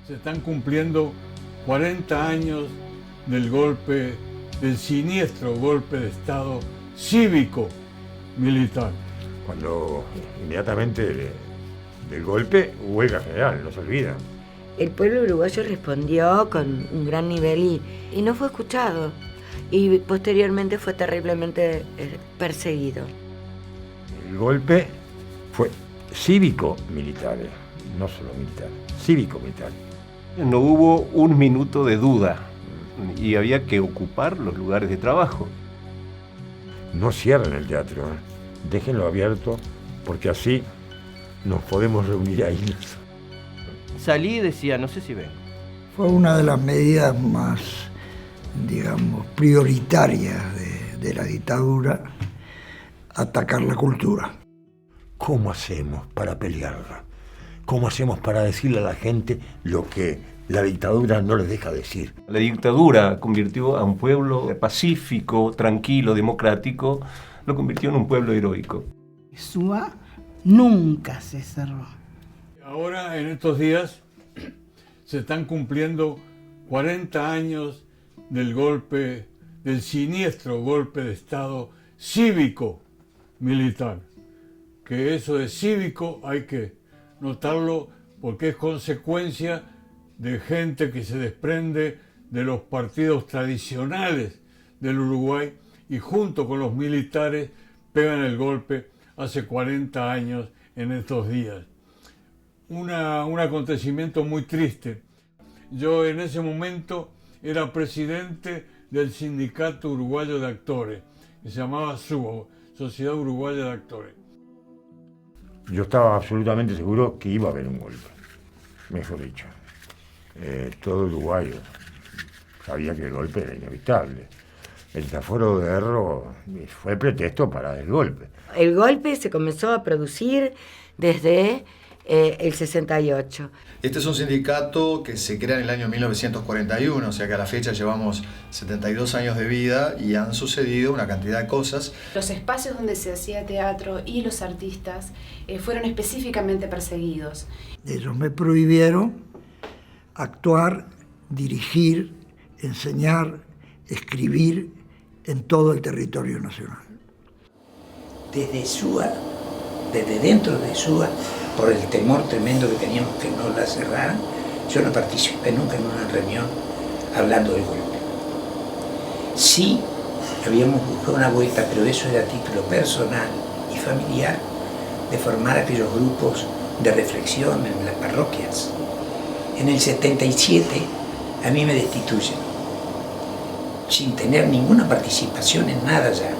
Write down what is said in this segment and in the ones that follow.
Se están cumpliendo 40 años del siniestro golpe de Estado cívico-militar. Cuando inmediatamente del golpe, huelga general, no se olvida. El pueblo uruguayo respondió con un gran nivel y no fue escuchado. Y posteriormente fue terriblemente perseguido. El golpe fue cívico-militar, no solo militar, cívico-militar. No hubo un minuto de duda y había que ocupar los lugares de trabajo. No cierren el teatro, déjenlo abierto, porque así nos podemos reunir ahí. Salí y decía, no sé si ven. Fue una de las medidas más, digamos, prioritarias de la dictadura, atacar la cultura. ¿Cómo hacemos para pelearla? ¿Cómo hacemos para decirle a la gente lo que la dictadura no les deja decir? La dictadura convirtió a un pueblo pacífico, tranquilo, democrático, lo convirtió en un pueblo heroico. SUA nunca se cerró. Ahora, en estos días, se están cumpliendo 40 años del siniestro golpe de Estado cívico-militar. Que eso de cívico hay que notarlo porque es consecuencia de gente que se desprende de los partidos tradicionales del Uruguay y junto con los militares pegan el golpe hace 40 años en estos días. Un acontecimiento muy triste. Yo en ese momento era presidente del Sindicato Uruguayo de Actores, que se llamaba SUA, Sociedad Uruguaya de Actores. Yo estaba absolutamente seguro que iba a haber un golpe, mejor dicho. Todo uruguayo sabía que el golpe era inevitable. El desaforo de Erro fue pretexto para el golpe. El golpe se comenzó a producir desde el 68. Este es un sindicato que se crea en el año 1941, o sea que a la fecha llevamos 72 años de vida y han sucedido una cantidad de cosas. Los espacios donde se hacía teatro y los artistas fueron específicamente perseguidos. Ellos me prohibieron actuar, dirigir, enseñar, escribir en todo el territorio nacional. Desde SUA, desde dentro de SUA, por el temor tremendo que teníamos que no la cerraran, yo no participé nunca en una reunión hablando del golpe. Sí, habíamos buscado una vuelta, pero eso era a título personal y familiar, de formar aquellos grupos de reflexión en las parroquias. En el 77 a mí me destituyen, sin tener ninguna participación en nada ya.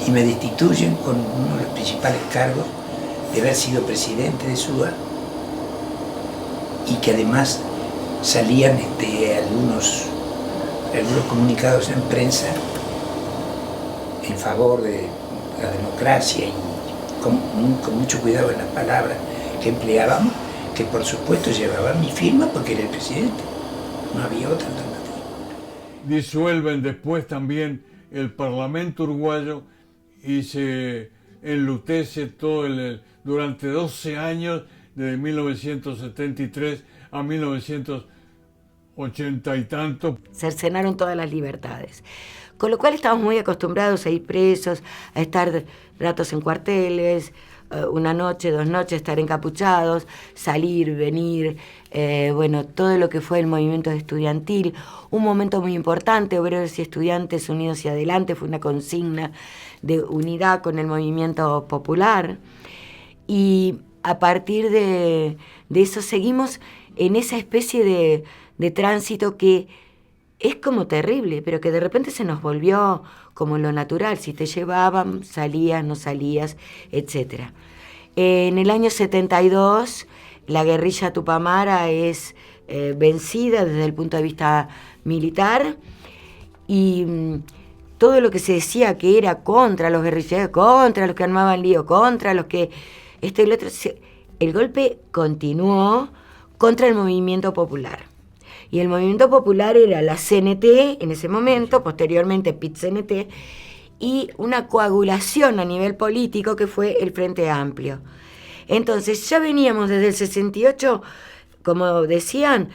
Y me destituyen con uno de los principales cargos de haber sido presidente de SUA y que además salían algunos comunicados en prensa en favor de la democracia y con mucho cuidado en las palabras que empleábamos, que por supuesto llevaban mi firma porque era el presidente, no había otra alternativa. Disuelven después también el Parlamento uruguayo y se enlutece durante 12 años, desde 1973 a 1980 y tanto. Cercenaron todas las libertades. Con lo cual estamos muy acostumbrados a ir presos, a estar ratos en cuarteles, una noche, 2 noches, estar encapuchados, salir, venir, todo lo que fue el movimiento estudiantil. Un momento muy importante, obreros y estudiantes unidos hacia adelante, fue una consigna de unidad con el movimiento popular. Y a partir de eso seguimos en esa especie de tránsito que es como terrible, pero que de repente se nos volvió como lo natural. Si te llevaban, salías, no salías, etc. En el año 72, la guerrilla tupamara es vencida desde el punto de vista militar y todo lo que se decía que era contra los guerrilleros, contra los que armaban lío, contra los que esto y lo otro, el golpe continuó contra el movimiento popular. Y el movimiento popular era la CNT en ese momento, posteriormente PIT-CNT, y una coagulación a nivel político que fue el Frente Amplio. Entonces ya veníamos desde el 68 como decían,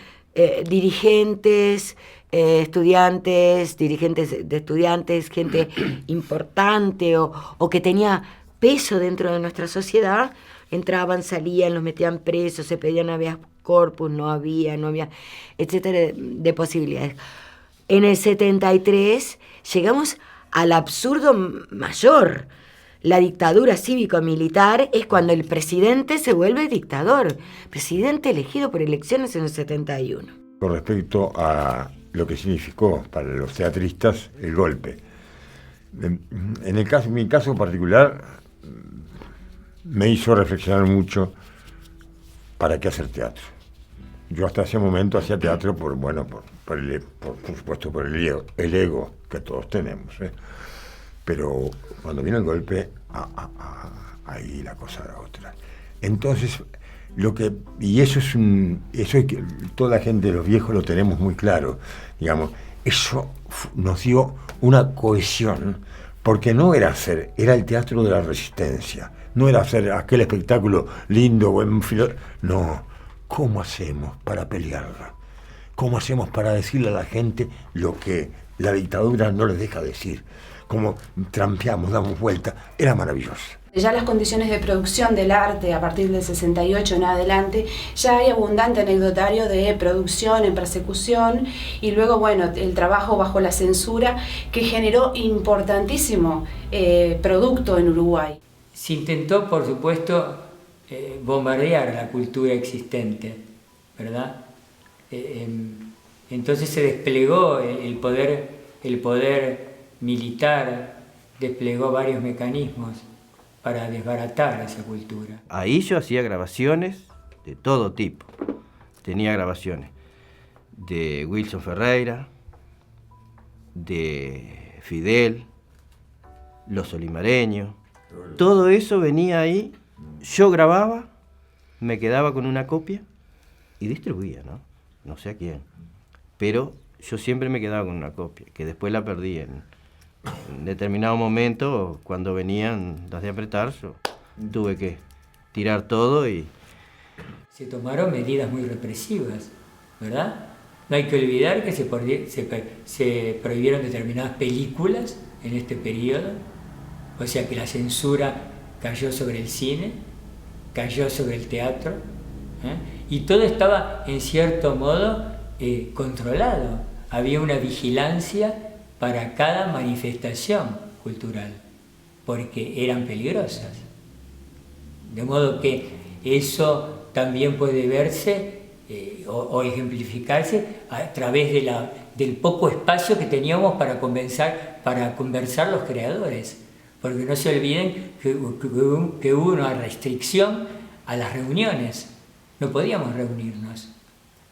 dirigentes, estudiantes, dirigentes de estudiantes, gente importante o que tenía peso dentro de nuestra sociedad, entraban, salían, los metían presos, se pedían habeas corpus, no había, etcétera, de posibilidades. En el 73 llegamos al absurdo mayor. La dictadura cívico-militar es cuando el presidente se vuelve dictador, presidente elegido por elecciones en el 71. Con respecto a lo que significó para los teatristas el golpe. En mi caso particular, me hizo reflexionar mucho para qué hacer teatro. Yo hasta ese momento hacía teatro por supuesto por el ego que todos tenemos, ¿eh? Pero cuando vino el golpe, ahí la cosa era otra. Entonces, toda la gente, los viejos lo tenemos muy claro, digamos, eso nos dio una cohesión, porque no era el teatro de la resistencia, no era hacer aquel espectáculo lindo, no, ¿cómo hacemos para pelearla? ¿Cómo hacemos para decirle a la gente lo que la dictadura no les deja decir? Cómo trampeamos, damos vuelta, era maravilloso. Ya las condiciones de producción del arte a partir del 68 en adelante, ya hay abundante anecdotario de producción en persecución y luego, bueno, el trabajo bajo la censura que generó importantísimo producto en Uruguay. Se intentó, por supuesto, bombardear la cultura existente, ¿verdad? Entonces se desplegó el poder militar, desplegó varios mecanismos para desbaratar esa cultura. Ahí yo hacía grabaciones de todo tipo. Tenía grabaciones de Wilson Ferreira, de Fidel, Los Olimareños. Todo eso venía ahí, yo grababa, me quedaba con una copia y distribuía, ¿no? No sé a quién. Pero yo siempre me quedaba con una copia, que después la perdí en determinado momento, cuando venían las de apretar, yo tuve que tirar todo y... Se tomaron medidas muy represivas, ¿verdad? No hay que olvidar que se prohibieron determinadas películas en este periodo, o sea que la censura cayó sobre el cine, cayó sobre el teatro, y todo estaba en cierto modo controlado. Había una vigilancia para cada manifestación cultural, porque eran peligrosas. De modo que eso también puede verse o ejemplificarse a través del poco espacio que teníamos para conversar los creadores. Porque no se olviden que hubo una restricción a las reuniones. No podíamos reunirnos.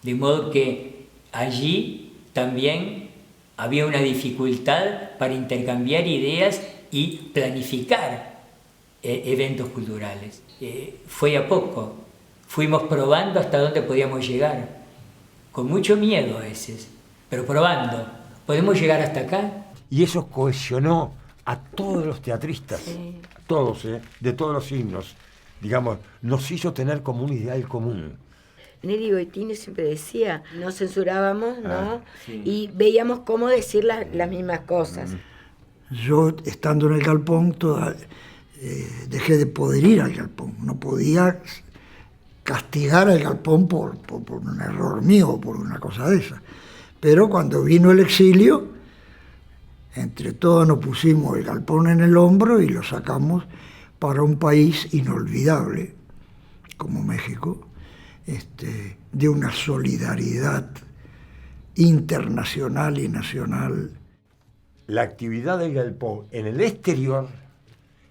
De modo que allí también había una dificultad para intercambiar ideas y planificar eventos culturales. Fue a poco. Fuimos probando hasta dónde podíamos llegar. Con mucho miedo a veces, pero probando. ¿Podemos llegar hasta acá? Y eso cohesionó a todos los teatristas, sí. A todos, de todos los signos. Digamos, nos hizo tener como un ideal común. Nelly Goitini siempre decía, no censurábamos, ¿no? Sí. Y veíamos cómo decir las mismas cosas. Yo, estando en el galpón, dejé de poder ir al galpón. No podía castigar al galpón por un error mío o por una cosa de esa. Pero cuando vino el exilio, entre todos nos pusimos el galpón en el hombro y lo sacamos para un país inolvidable, como México. De una solidaridad internacional y nacional. La actividad del galpón en el exterior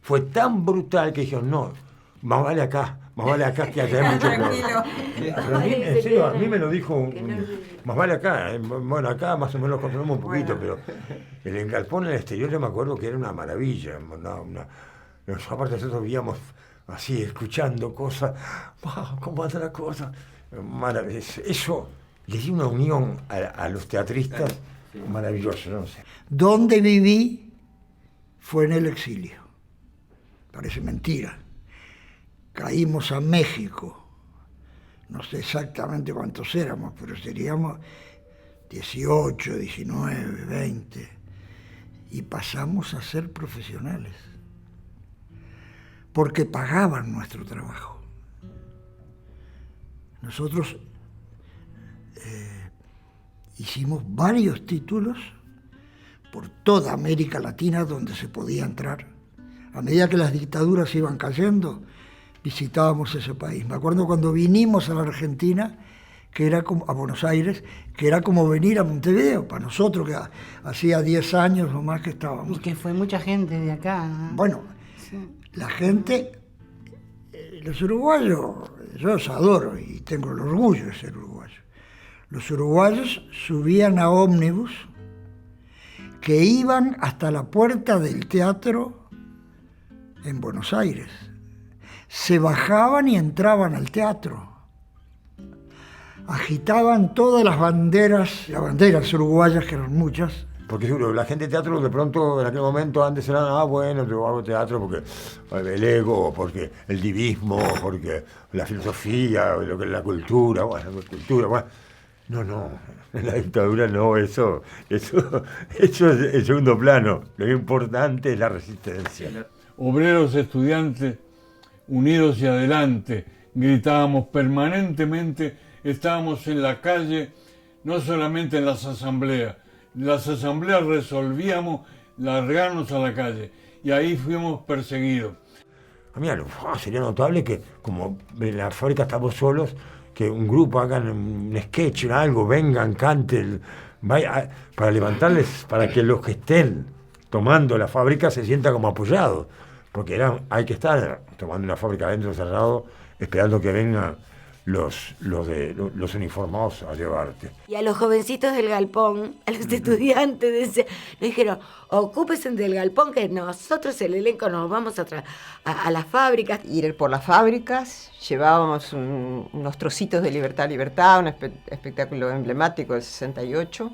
fue tan brutal que dijeron, no, más vale acá que allá hay mucho peor. En serio, a mí me lo dijo, más vale acá. Bueno, acá más o menos controlamos un poquito, pero el galpón en el exterior yo me acuerdo que era una maravilla. Aparte nosotros vivíamos así, escuchando cosas, wow, ¿cómo anda la cosa? Maravilloso. Eso le dio una unión a los teatristas maravilloso, no sé. Donde viví fue en el exilio. Parece mentira. Caímos a México, no sé exactamente cuántos éramos, pero seríamos 18, 19, 20, y pasamos a ser profesionales, porque pagaban nuestro trabajo. Nosotros hicimos varios títulos por toda América Latina donde se podía entrar. A medida que las dictaduras iban cayendo, visitábamos ese país. Me acuerdo cuando vinimos a la Argentina, que era como, a Buenos Aires, que era como venir a Montevideo, para nosotros que hacía 10 años o más que estábamos. Y que fue mucha gente de acá. Bueno, sí. La gente, los uruguayos, yo los adoro y tengo el orgullo de ser uruguayo. Los uruguayos subían a ómnibus que iban hasta la puerta del teatro en Buenos Aires. Se bajaban y entraban al teatro. Agitaban todas las banderas uruguayas, que eran muchas. Porque seguro, la gente de teatro de pronto en aquel momento antes eran, bueno, yo hago teatro porque el ego, porque el divismo, porque la filosofía, lo que es la cultura, bueno, No, en la dictadura no, eso es el segundo plano. Lo importante es la resistencia. Obreros, estudiantes, unidos y adelante, gritábamos permanentemente, estábamos en la calle, no solamente en las asambleas resolvíamos largarnos a la calle, y ahí fuimos perseguidos. Mira, sería notable que, como en la fábrica estamos solos, que un grupo hagan un sketch, algo, vengan, canten, para levantarles, para que los que estén tomando la fábrica se sientan como apoyados, porque hay que estar tomando una fábrica adentro cerrado, esperando que vengan los uniformados a llevarte. Y a los jovencitos del galpón, a los estudiantes, nos dijeron, ocúpense del galpón, que nosotros, el elenco, nos vamos a las fábricas. Ir por las fábricas, llevábamos unos trocitos de Libertad, un espectáculo emblemático del 68.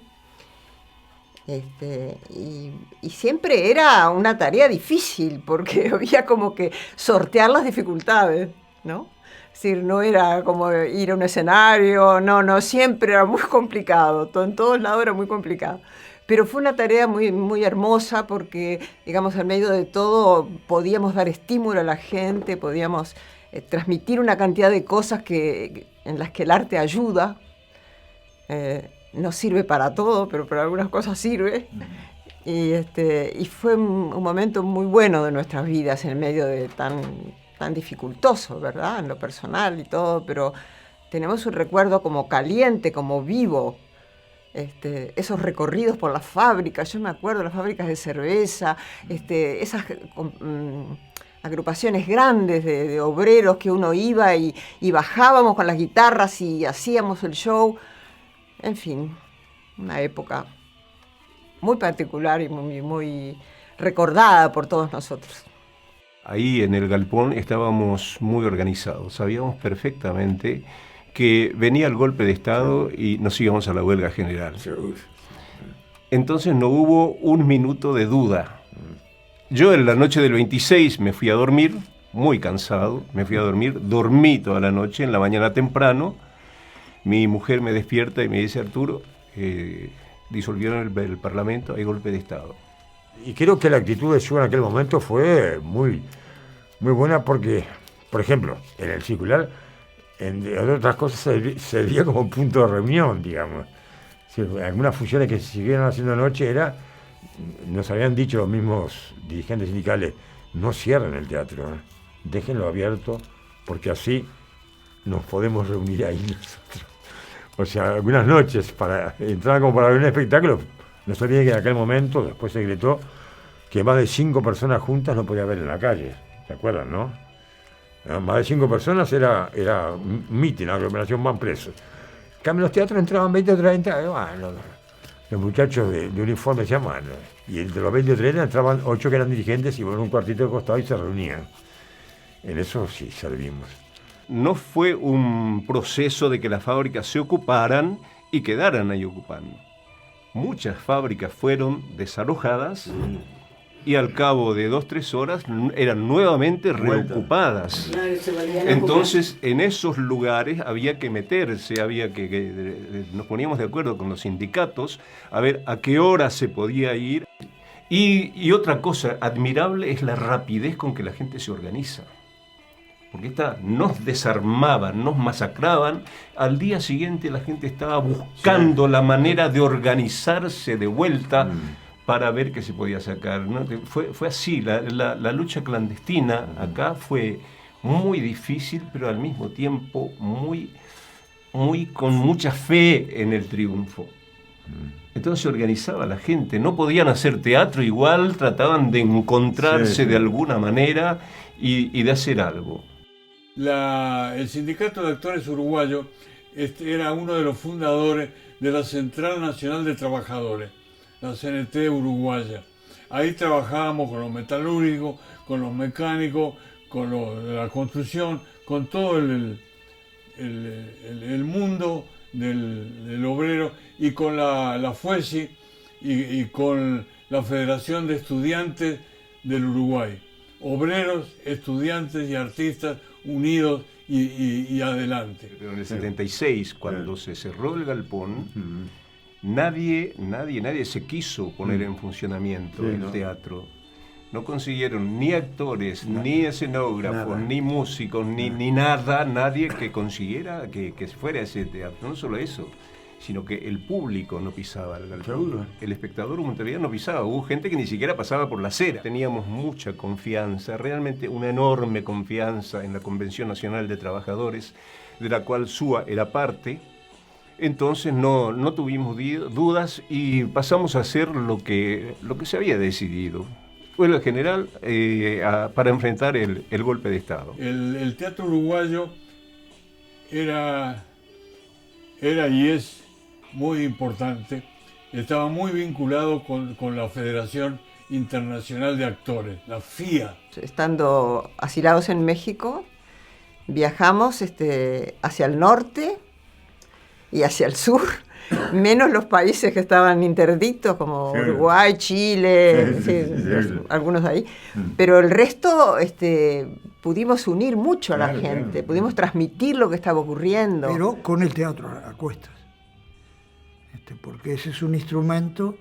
Y siempre era una tarea difícil, porque había como que sortear las dificultades, ¿no? Es decir, no era como ir a un escenario, no, siempre era muy complicado, en todos lados era muy complicado. Pero fue una tarea muy, muy hermosa porque, digamos, en medio de todo podíamos dar estímulo a la gente, podíamos transmitir una cantidad de cosas en las que el arte ayuda. No sirve para todo, pero para algunas cosas sirve. Y fue un momento muy bueno de nuestras vidas en medio de tan dificultoso, ¿verdad? En lo personal y todo, pero tenemos un recuerdo como caliente, como vivo. Esos recorridos por las fábricas, yo me acuerdo de las fábricas de cerveza, esas agrupaciones grandes de obreros que uno iba y bajábamos con las guitarras y hacíamos el show. En fin, una época muy particular y muy, muy recordada por todos nosotros. Ahí en el galpón estábamos muy organizados, sabíamos perfectamente que venía el golpe de Estado y nos íbamos a la huelga general. Entonces no hubo un minuto de duda. Yo en la noche del 26 me fui a dormir, muy cansado, dormí toda la noche, en la mañana temprano, mi mujer me despierta y me dice, Arturo, disolvieron el Parlamento, hay golpe de Estado. Y creo que la actitud de Suba en aquel momento fue muy, muy buena porque, por ejemplo, en el circular, entre otras cosas, servía como punto de reunión, digamos. Si algunas funciones que se siguieron haciendo anoche nos habían dicho los mismos dirigentes sindicales, no cierren el teatro, déjenlo abierto, porque así nos podemos reunir ahí nosotros. O sea, algunas noches entraban como para ver un espectáculo. No se olviden que en aquel momento, después se gritó que más de 5 personas juntas no podía haber en la calle. ¿Se acuerdan, no? Más de 5 personas era un mitin, una aglomeración, van presos. En cambio, los teatros entraban 20 o 30. Bueno, los muchachos de uniforme se llaman. Y entre los 20 o 30 entraban 8 que eran dirigentes y iban un cuartito de costado y se reunían. En eso sí servimos. No fue un proceso de que las fábricas se ocuparan y quedaran ahí ocupando. Muchas fábricas fueron desalojadas y al cabo de 2-3 horas eran nuevamente reocupadas. Entonces, en esos lugares había que meterse, nos poníamos de acuerdo con los sindicatos a ver a qué hora se podía ir. Y otra cosa admirable es la rapidez con que la gente se organiza. Porque nos desarmaban, nos masacraban. Al día siguiente la gente estaba buscando la manera de organizarse de vuelta para ver qué se podía sacar, ¿no? Fue así, la lucha clandestina acá fue muy difícil, pero al mismo tiempo con mucha fe en el triunfo. Entonces se organizaba la gente, no podían hacer teatro igual, trataban de encontrarse de alguna manera y de hacer algo. El Sindicato de Actores Uruguayo era uno de los fundadores de la Central Nacional de Trabajadores, la CNT uruguaya. Ahí trabajábamos con los metalúrgicos, con los mecánicos, con de la construcción, con todo el mundo del obrero, y con la FUESI y con la Federación de Estudiantes del Uruguay. Obreros, estudiantes y artistas unidos y adelante. Pero en el 76, cuando se cerró el galpón, nadie se quiso poner en funcionamiento el teatro. No consiguieron ni actores, ni escenógrafos, ni músicos, ni nada, nadie que consiguiera que fuera ese teatro. No solo eso, sino que el público no pisaba el galpón. El espectador en Montevideo no pisaba. Hubo gente que ni siquiera pasaba por la acera. Teníamos mucha confianza, realmente una enorme confianza en la Convención Nacional de Trabajadores, de la cual SUA era parte. Entonces no tuvimos dudas y pasamos a hacer lo que se había decidido. Huelga general para enfrentar el golpe de Estado. El teatro uruguayo era y es muy importante. Estaba muy vinculado con la Federación Internacional de Actores, la FIA. Estando asilados en México, viajamos hacia el norte y hacia el sur, menos los países que estaban interdictos, como Uruguay, Chile, algunos de ahí. Pero el resto pudimos unir mucho a la gente, pudimos transmitir lo que estaba ocurriendo. Pero con el teatro a cuestas. Porque ese es un instrumento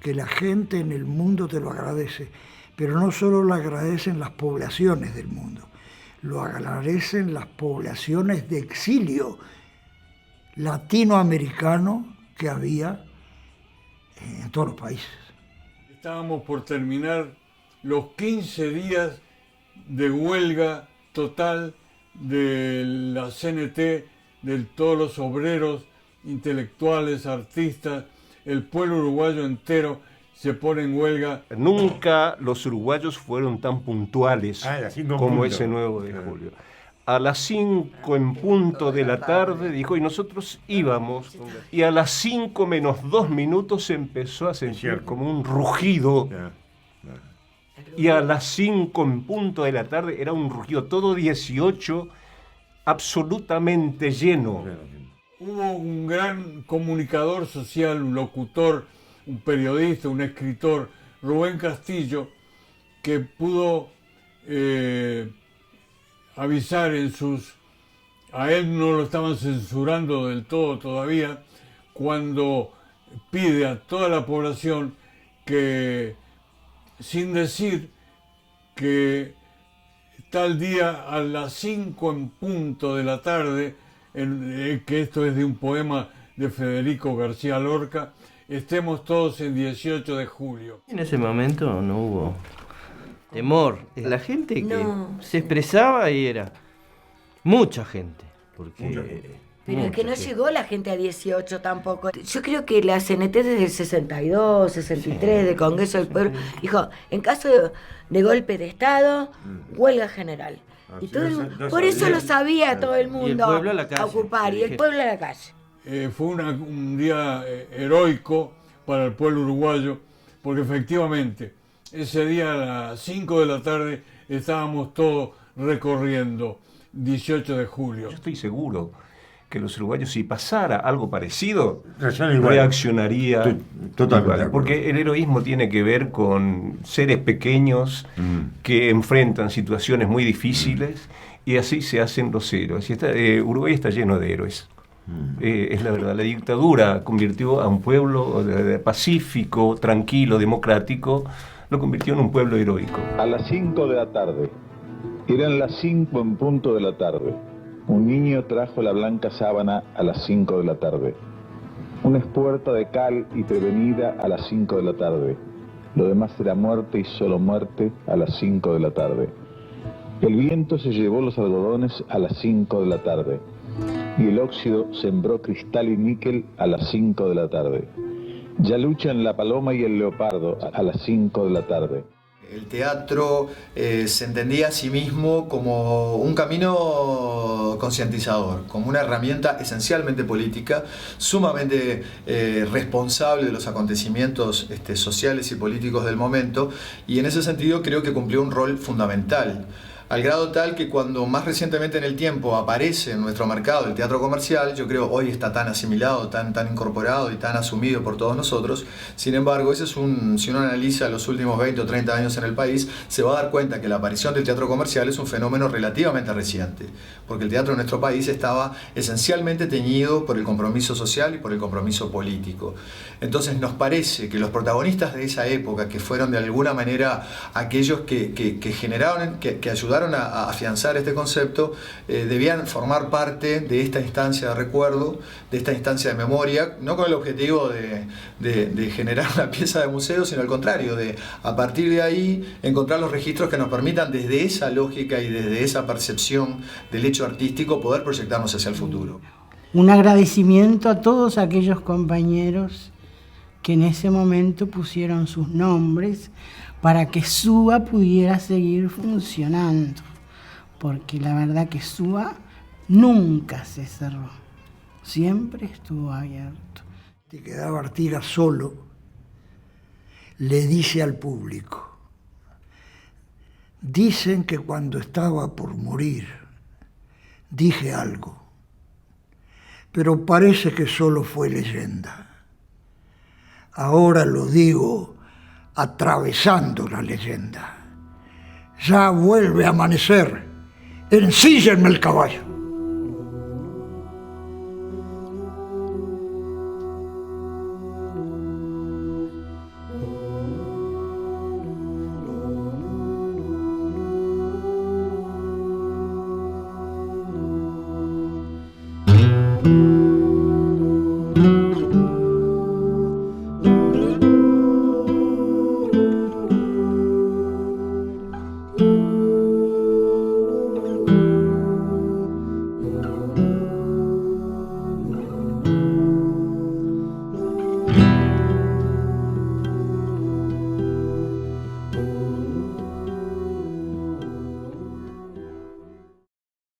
que la gente en el mundo te lo agradece. Pero no solo lo agradecen las poblaciones del mundo, lo agradecen las poblaciones de exilio latinoamericano que había en todos los países. Estábamos por terminar los 15 días de huelga total de la CNT, de todos los obreros, intelectuales, artistas, el pueblo uruguayo entero se pone en huelga. Nunca los uruguayos fueron tan puntuales como ese 9 de julio. A las 5 en punto de la tarde, dijo, y nosotros íbamos, y a las 5 menos 2 minutos se empezó a sentir como un rugido, y a las 5 en punto de la tarde era un rugido, todo 18 absolutamente lleno. Hubo un gran comunicador social, un locutor, un periodista, un escritor, Rubén Castillo, que pudo avisar a él no lo estaban censurando del todo todavía, cuando pide a toda la población que, sin decir que tal día a las 5 en punto de la tarde, que esto es de un poema de Federico García Lorca, estemos todos en 18 de julio. En ese momento no hubo temor. La gente que se expresaba y era mucha gente. Pero es que no llegó la gente a 18 tampoco. Yo creo que la CNT desde el 62, 63, del Congreso del Pueblo, dijo, en caso de golpe de Estado, huelga general. Y por eso lo sabía todo el mundo, y el pueblo a la calle, ocupar, y el pueblo a la calle. Fue un día heroico para el pueblo uruguayo, porque efectivamente ese día a las 5 de la tarde estábamos todos recorriendo 18 de julio. Yo estoy seguro que los uruguayos, si pasara algo parecido, igual. reaccionaría totalmente igual. Porque el heroísmo tiene que ver con seres pequeños que enfrentan situaciones muy difíciles y así se hacen los héroes. Y Uruguay está lleno de héroes. Es la verdad, la dictadura convirtió a un pueblo pacífico, tranquilo, democrático, lo convirtió en un pueblo heroico. A las 5 de la tarde, eran las 5 en punto de la tarde, un niño trajo la blanca sábana a las 5 de la tarde, una espuerta de cal y prevenida a las 5 de la tarde, lo demás era muerte y solo muerte a las 5 de la tarde. El viento se llevó los algodones a las 5 de la tarde. Y el óxido sembró cristal y níquel a las 5 de la tarde. Ya luchan la paloma y el leopardo a las 5 de la tarde. El teatro se entendía a sí mismo como un camino concientizador, como una herramienta esencialmente política, sumamente responsable de los acontecimientos sociales y políticos del momento, y en ese sentido creo que cumplió un rol fundamental. Al grado tal que cuando más recientemente en el tiempo aparece en nuestro mercado el teatro comercial, yo creo hoy está tan asimilado, tan incorporado y tan asumido por todos nosotros. Sin embargo, ese es si uno analiza los últimos 20 o 30 años en el país, se va a dar cuenta que la aparición del teatro comercial es un fenómeno relativamente reciente, porque el teatro en nuestro país estaba esencialmente teñido por el compromiso social y por el compromiso político. Entonces nos parece que los protagonistas de esa época, que fueron de alguna manera aquellos que generaron, que ayudaron a afianzar este concepto, debían formar parte de esta instancia de recuerdo, de esta instancia de memoria, no con el objetivo de generar una pieza de museo, sino al contrario, de a partir de ahí encontrar los registros que nos permitan desde esa lógica y desde esa percepción del hecho artístico poder proyectarnos hacia el futuro. Un agradecimiento a todos aquellos compañeros que en ese momento pusieron sus nombres para que SUA pudiera seguir funcionando, porque la verdad que SUA nunca se cerró, siempre estuvo abierto. Te quedaba Artigas solo, le dice al público, dicen que cuando estaba por morir dije algo, pero parece que solo fue leyenda. Ahora lo digo atravesando la leyenda. Ya vuelve a amanecer, ensíllenme el caballo.